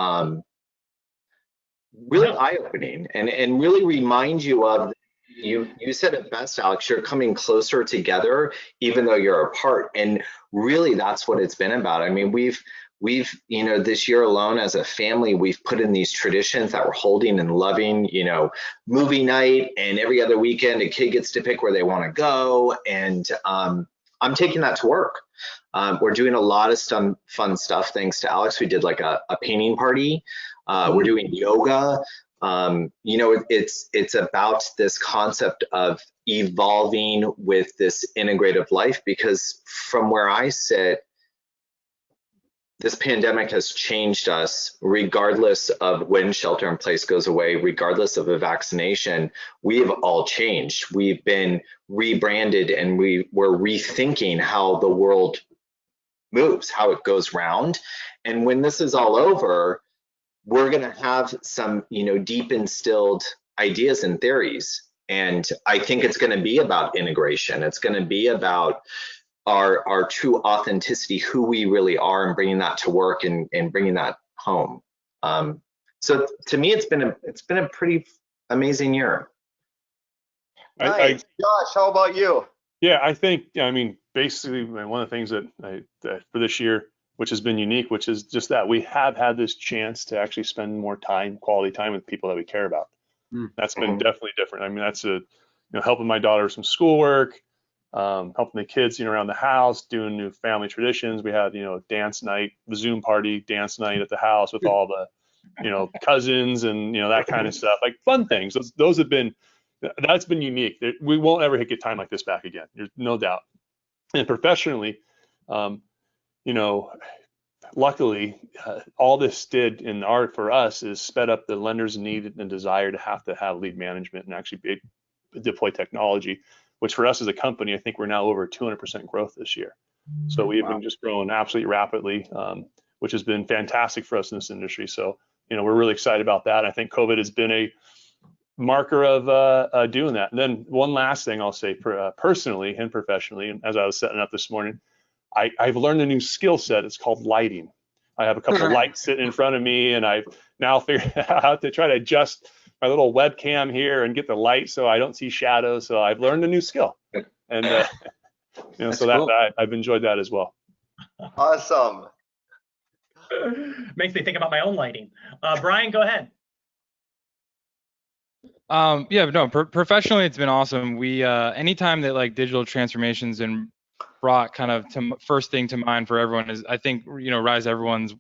C: really eye-opening, and really remind you of, you said it best, Alex, you're coming closer together even though you're apart. And really, that's what it's been about. I mean, we've this year alone as a family, we've put in these traditions that we're holding and loving, movie night, and every other weekend a kid gets to pick where they want to go. And I'm taking that to work. We're doing a lot of fun stuff thanks to Alex. We did like a painting party. We're doing yoga. It's about this concept of evolving with this integrative life, because from where I sit, this pandemic has changed us. Regardless of when shelter in place goes away, regardless of a vaccination, we have all changed. We've been rebranded, and we're rethinking how the world moves, how it goes round. And when this is all over, we're going to have some, deep instilled ideas and theories. And I think it's going to be about integration. It's going to be about our true authenticity, who we really are, and bringing that to work and bringing that home. So to me, it's been a pretty amazing year.
A: Nice. Josh, how about you?
G: Yeah, I think, basically one of the things that for this year, which has been unique, which is just that we have had this chance to actually spend more quality time with people that we care about. That's been definitely different. I mean, that's helping my daughter with some schoolwork, helping the kids, around the house, doing new family traditions. We had, dance night, the Zoom party, dance night at the house with all the, cousins and, that kind of stuff, like fun things. Those have been, that's been unique. We won't ever get time like this back again. There's no doubt. And professionally, luckily, all this did in art for us is sped up the lender's need and desire to have lead management and actually deploy technology, which for us as a company, I think we're now over 200% growth this year. So we've been just growing absolutely rapidly, which has been fantastic for us in this industry. So we're really excited about that. I think COVID has been a marker of doing that. And then one last thing I'll say personally and professionally, and as I was setting up this morning, I've learned a new skill set. It's called lighting. I have a couple of lights sitting in front of me, and I've now figured out how to try to adjust my little webcam here and get the light so I don't see shadows. So I've learned a new skill, and so
F: cool.
G: that I've enjoyed that as well.
A: Awesome.
B: Makes me think about my own lighting. Brian, go ahead.
E: Yeah, no, professionally, it's been awesome. We, anytime that like digital transformations and brought kind of first thing to mind for everyone is, I think, rise everyone's,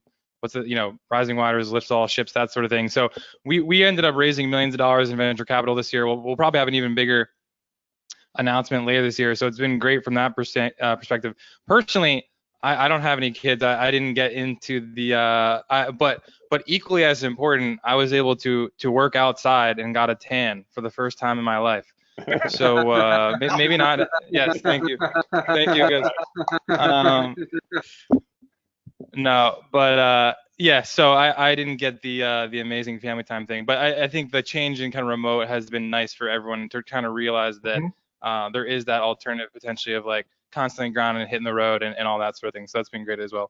E: rising waters lifts all ships, that sort of thing. So we ended up raising millions of dollars in venture capital this year. We'll probably have an even bigger announcement later this year. So it's been great from that perspective. Personally, I don't have any kids. I didn't get into the, but equally as important, I was able to work outside and got a tan for the first time in my life. So maybe not. Yes, thank you guys. No, but yeah. So I didn't get the amazing family time thing, but I think the change in kind of remote has been nice for everyone to kind of realize that there is that alternative potentially of like constantly grounding and hitting the road and all that sort of thing. So that's been great as well.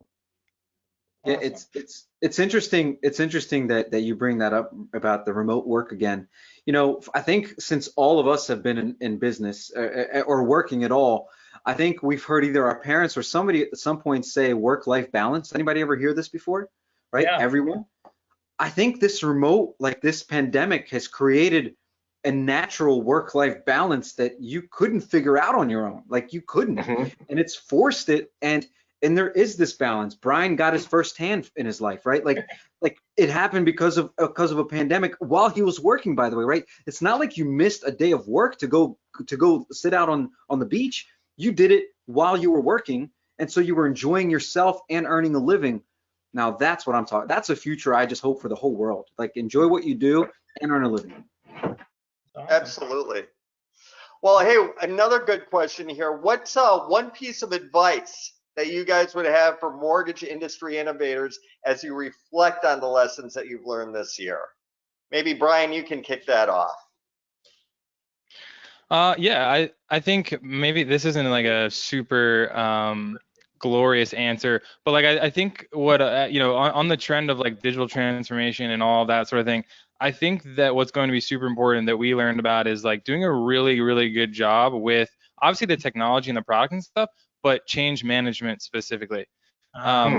F: Yeah, it's interesting. It's interesting that you bring that up about the remote work again. I think since all of us have been in business or working at all, I think we've heard either our parents or somebody at some point say work-life balance. Anybody ever hear this before? Right?
B: Yeah.
F: Everyone. I think this remote, like this pandemic, has created a natural work-life balance that you couldn't figure out on your own. Like you couldn't, and it's forced it. And there is this balance. Brian got his first hand in his life, right? Like it happened because of a pandemic while he was working, by the way, right? It's not like you missed a day of work to go sit out on the beach. You did it while you were working, and so you were enjoying yourself and earning a living. Now that's what I'm talking. That's a future I just hope for the whole world. Like enjoy what you do and earn a living.
A: Absolutely. Well, hey, another good question here. What's one piece of advice that you guys would have for mortgage industry innovators as you reflect on the lessons that you've learned this year? Maybe Brian, you can kick that off.
E: Yeah, I think maybe this isn't like a super glorious answer, but like I think what on the trend of like digital transformation and all that sort of thing, I think that what's going to be super important that we learned about is like doing a really, really good job with obviously the technology and the product and stuff, but change management specifically,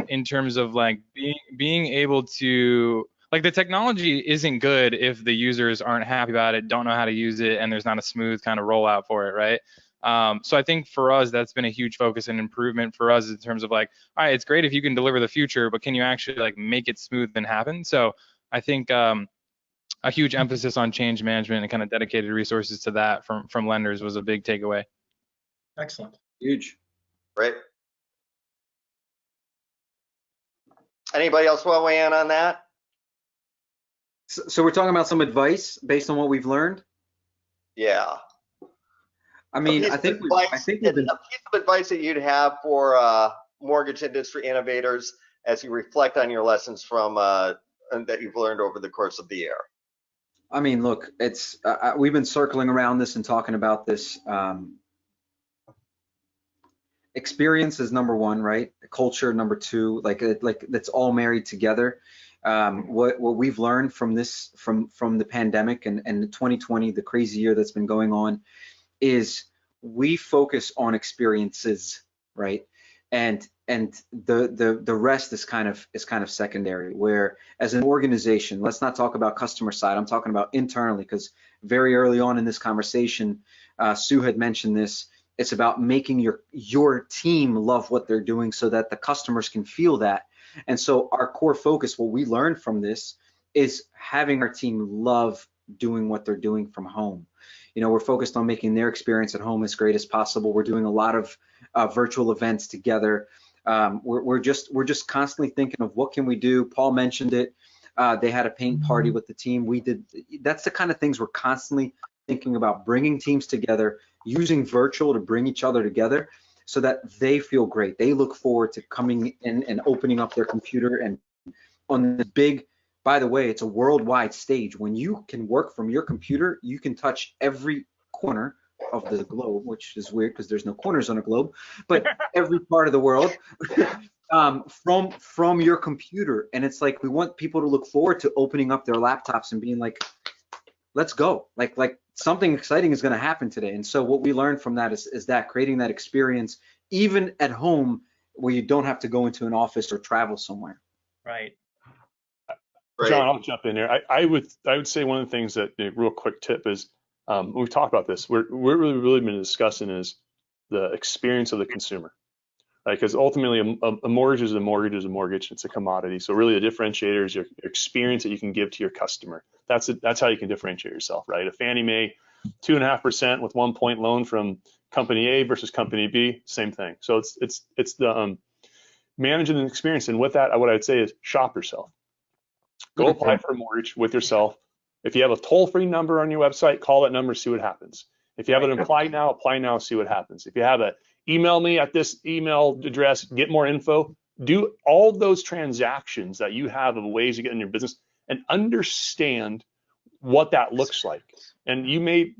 E: in terms of like being able to, like the technology isn't good if the users aren't happy about it, don't know how to use it, and there's not a smooth kind of rollout for it, right? So I think for us, that's been a huge focus and improvement for us in terms of like, all right, it's great if you can deliver the future, but can you actually like make it smooth and happen? So I think a huge emphasis on change management and kind of dedicated resources to that from lenders was a big takeaway.
B: Excellent.
F: Huge.
A: Right. Anybody else want to weigh in on that?
F: So we're talking about some advice based on what we've learned.
A: Yeah.
F: I mean, I think
A: a piece of advice that you'd have for mortgage industry innovators as you reflect on your lessons from that you've learned over the course of the year.
F: I mean, look, it's we've been circling around this and talking about this. Experience is number one, right? Culture number two, like that's all married together. What we've learned from this, from the pandemic and 2020, the crazy year that's been going on, is we focus on experiences, right? And the rest is kind of secondary. Where as an organization, let's not talk about customer side. I'm talking about internally, because very early on in this conversation, Sue had mentioned this. It's about making your team love what they're doing so that the customers can feel that. And so our core focus, what we learned from this, is having our team love doing what they're doing from home. We're focused on making their experience at home as great as possible. We're doing a lot of virtual events together. We're just constantly thinking of what can we do. Paul mentioned it. They had a paint party with the team. We did. That's the kind of things we're constantly thinking about, bringing teams together, using virtual to bring each other together so that they feel great. They look forward to coming in and opening up their computer and on the big by the way, it's a worldwide stage. When you can work from your computer, you can touch every corner of the globe, which is weird because there's no corners on a globe, but every part of the world from your computer. And it's like, we want people to look forward to opening up their laptops and being like, let's go. Like something exciting is going to happen today. And so what we learned from that is that creating that experience, even at home, where you don't have to go into an office or travel somewhere.
B: Right.
G: John, I'll jump in there. I would say one of the things that, a real quick tip is, we've talked about this, we're really been discussing is the experience of the consumer, right? Because ultimately a mortgage is a mortgage is a mortgage. It's a commodity. So really the differentiator is your experience that you can give to your customer. That's how you can differentiate yourself, right? A Fannie Mae 2.5% with 1 point loan from company A versus company B, same thing. So it's the managing the experience. And with that, what I'd say is shop yourself. Go apply for a mortgage with yourself. If you have a toll-free number on your website, call that number, see what happens. If you have an apply now, see what happens. If you have a email me at this email address, get more info. Do all those transactions that you have of ways to get in your business and understand what that looks like. And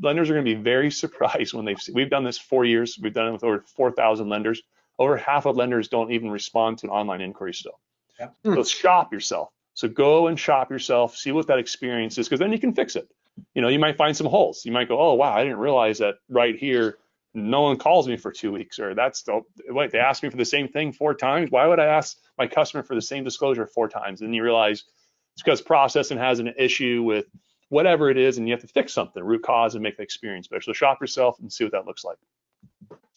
G: lenders are going to be very surprised when we've done this 4 years. We've done it with over 4,000 lenders. Over half of lenders don't even respond to an online inquiry still.
B: Yeah.
G: So shop yourself. So go and shop yourself, see what that experience is, because then you can fix it. You might find some holes. You might go, oh, wow, I didn't realize that right here, no one calls me for 2 weeks, or wait, they asked me for the same thing 4 times. Why would I ask my customer for the same disclosure 4 times? And you realize it's because processing has an issue with whatever it is, and you have to fix something, root cause, and make the experience better. So shop yourself and see what that looks like.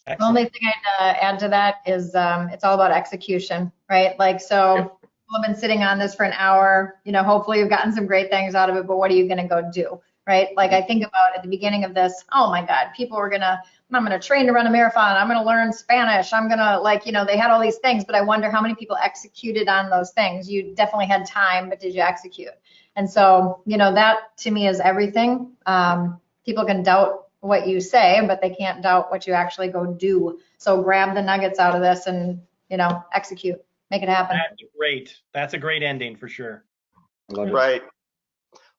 B: Excellent.
D: The only thing I'd add to that is it's all about execution, right? Like, so people have been sitting on this for an hour, hopefully you've gotten some great things out of it, but what are you going to go do, right? Like I think about at the beginning of this, oh my God, people were I'm going to train to run a marathon. I'm going to learn Spanish. I'm going to they had all these things, but I wonder how many people executed on those things. You definitely had time, but did you execute? And so, that to me is everything. People can doubt what you say, but they can't doubt what you actually go do. So grab the nuggets out of this and, execute, make it happen.
B: That's a great ending for sure.
F: I love it.
A: Right.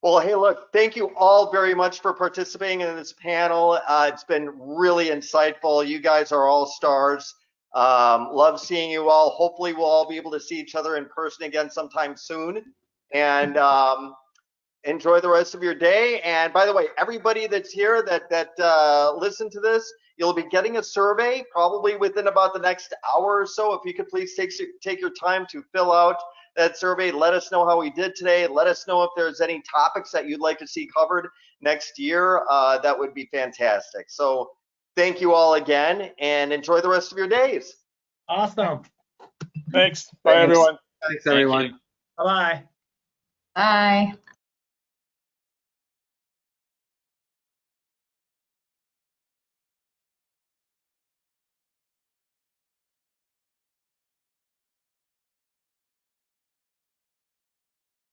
A: Well, hey, look, thank you all very much for participating in this panel. It's been really insightful. You guys are all stars. Love seeing you all. Hopefully we'll all be able to see each other in person again sometime soon. And enjoy the rest of your day. And by the way, everybody that's here that listened to this, you'll be getting a survey probably within about the next hour or so. If you could please take your time to fill out that survey. Let us know how we did today. Let us know if there's any topics that you'd like to see covered next year. That would be fantastic. So thank you all again and enjoy the rest of your days.
B: Awesome.
G: Thanks. Bye, everyone.
F: Thanks, everyone.
B: Bye-bye.
D: Bye.